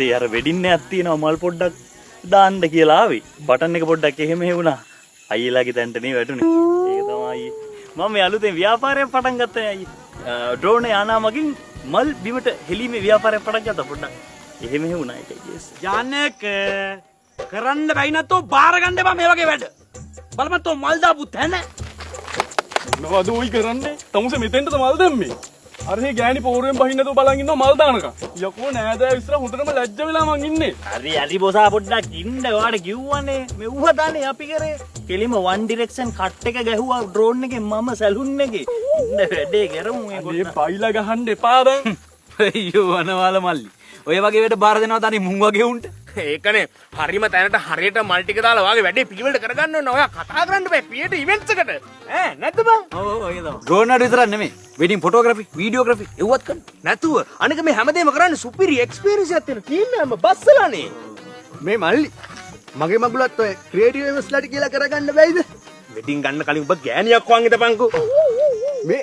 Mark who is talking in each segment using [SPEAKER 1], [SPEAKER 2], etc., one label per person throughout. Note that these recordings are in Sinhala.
[SPEAKER 1] यार වෙඩින් එකක් තියෙනවා මල් පොඩ්ඩක් දාන්න කියලා ආවේ. බටන් එක පොඩ්ඩක් එහෙම හේවුණා. අයියලාගේ තැනට නේ වැටුනේ. ඒක තමයි මම මේ අලුතෙන් ව්‍යාපාරයක් පටන් ගත්තා අයියේ. ඩ්‍රෝන් යානා මගින් මල් බිමට හෙලීමේ ව්‍යාපාරයක් පටන් ගත්තා පොඩ්ඩක්. එහෙම හේවුණා ඒකයි yes.
[SPEAKER 2] යන්නේක කරන්න බැයි නැතෝ බාර ගන්න එපා මේ වගේ වැඩ. බලමත් මල් දාපු තැන.
[SPEAKER 3] මොනවද ඔයි කරන්නේ? තමුසේ මෙතෙන්ට මල් දැම්මේ. අර මේ ගෑණි පෝරුවෙන් බහින්න නැතුව බලන් ඉන්නවා මල් දානකම්. යකෝ නෑදෑ විතර හොඳටම ලැජ්ජ වෙලා මං ඉන්නේ.
[SPEAKER 1] හරි බොසා පොඩ්ඩක් ඉන්න ඔයාට කිව්වනේ. මෙව්ව දානේ අපි කරේ. කෙලිම one direction කට් එක ගැහුවා ඩ්‍රෝන් එකෙන් මම සැලුන් එකේ. ඉන්න වැඩේ කරමු මේ
[SPEAKER 3] පොඩ්ඩක්. මේ බයිලා ගහන්න එපා දැන්.
[SPEAKER 2] අයියෝ වනවාල මල්ලි. ඔය වගේ වැඩ බාර දෙනවා තනි මුං වගේ උන්ට.
[SPEAKER 4] ඒකනේ හරිම තැනට හරියට මල් ටික දාලා වාගේ වැඩේ පිළිවෙලට කරගන්න ඕන. ඔයා කතා කරන්න බෑ පියට ඉවෙන්ට්ස් එකට. ඈ නැද්ද බං?
[SPEAKER 2] ඔව් ඔය තමයි. ඩ්‍රෝන් වල විතරක් නෙමෙයි. වෙඩින් ෆොටෝග්‍රැෆි, වීඩියෝග්‍රැෆි එව්වත් කරන්න.
[SPEAKER 4] නැතුව අනික මේ හැමදේම කරන්නේ සුපිරි එක්ස්පීරියන්ස් එකක් තියෙන ටීම් එකම බස්සලානේ.
[SPEAKER 5] මේ මල්ලි මගේ මගුලත් ඔය ක්‍රියේටිව් එවස්ලාට කියලා කරගන්න බැයිද?
[SPEAKER 4] වෙඩින් ගන්න කලින් ඔබ ගෑණියක් වන් හිටපන්කෝ.
[SPEAKER 5] මේ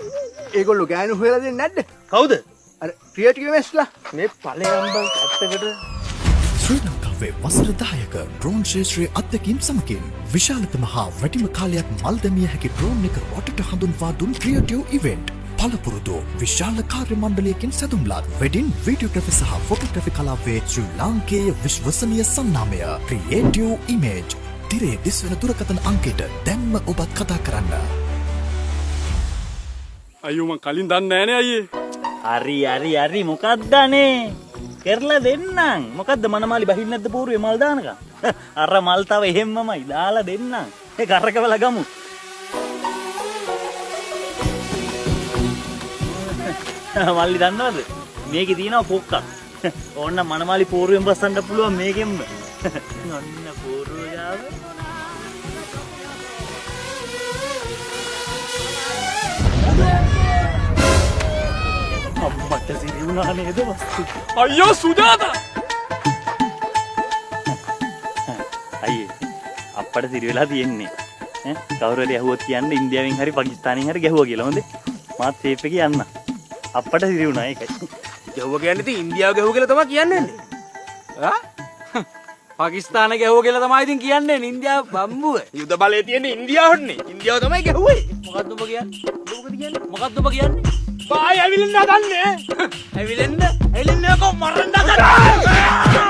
[SPEAKER 5] ඒගොල්ලෝ ගෑනු හොයලා දෙන්නේ නැද්ද?
[SPEAKER 4] කවුද?
[SPEAKER 5] අර ක්‍රියේටිව් එවස්ලා.
[SPEAKER 4] මේ ඵලයන් බං ඇත්තකට
[SPEAKER 6] ශ්‍රී ලංකාවේ වසර 10ක ඩ්‍රෝන් ශේත්‍රයේ අත්දැකීම් සමගින් විශාලතම හා වැඩිම කාලයක් මල් දැමිය හැකි ඩ්‍රෝන් එක රටට හඳුන්වා දුන් ක්‍රියේටිව් ඉවෙන්ට් පළපුරුදු විශාල කාර්ය මණ්ඩලයකින් සැදුම්ලත් වෙඩින් වීඩියෝග්‍රැෆි සහ ෆොටෝග්‍රැෆි කලාවේ ශ්‍රී ලාංකේය විශ්වසනීය සන්නාමය ක්‍රියේටිව් ඉමේජ් තිරේ දිස්වන දුරකථන අංකයට දැන්ම ඔබත් කතා කරන්න.
[SPEAKER 3] අයියෝ මං කලින් දන්නේ නෑනේ අයියේ.
[SPEAKER 1] හරි මොකක්ද අනේ? කරලා දෙන්නම්. මොකද්ද මනමාලි බහින්න නැද්ද පෝරුවේ මල් දානකම්? අර මල් තව එහෙම්මමයි දාලා දෙන්නම්. ඒ කරකවල ගමු. මල්ලි දන්නවද? මේකේ තියෙනවා පොක්කක්. ඕන්න මනමාලි පෝරුවෙන් බස්සන්න පුළුවන් මේකෙන්ම. ඔන්න පෝරුව ගාව. අම්මට සිරි වුණා නේද වස්තු?
[SPEAKER 3] අයියෝ සුජාතා.
[SPEAKER 1] අයියේ අප්පට සිරි වෙලා තියෙන්නේ. ඈ කවුරු හරි ඇහුවොත් කියන්නේ ඉන්දියාවෙන් හරි පාකිස්තානෙන් හරි ගැහුවා කියලා. හොඳේ. මාත් සේෆ් එකේ යන්න. අප්පට සිරි වුණා ඒකයි.
[SPEAKER 4] ගැහුව කියන්නේ ඉතින් ඉන්දියාව ගැහුව කියලා තමයි කියන්නේ.
[SPEAKER 2] ආ? පාකිස්තාන ගැහුව කියලා තමයි ඉතින් කියන්නේ ඉන්දියාව බම්බුව.
[SPEAKER 4] යුද බලයේ තියෙන ඉන්දියාවටනේ. ඉන්දියාව තමයි ගැහුවේ.
[SPEAKER 2] මොකද්ද ඔබ කියන්නේ? මොකද කියන්නේ? මොකද්ද ඔබ කියන්නේ?
[SPEAKER 4] බායි ඇවිලින්න හදන්නේ.
[SPEAKER 2] ඇවිලෙන්න කො මරන්න හදන්නේ.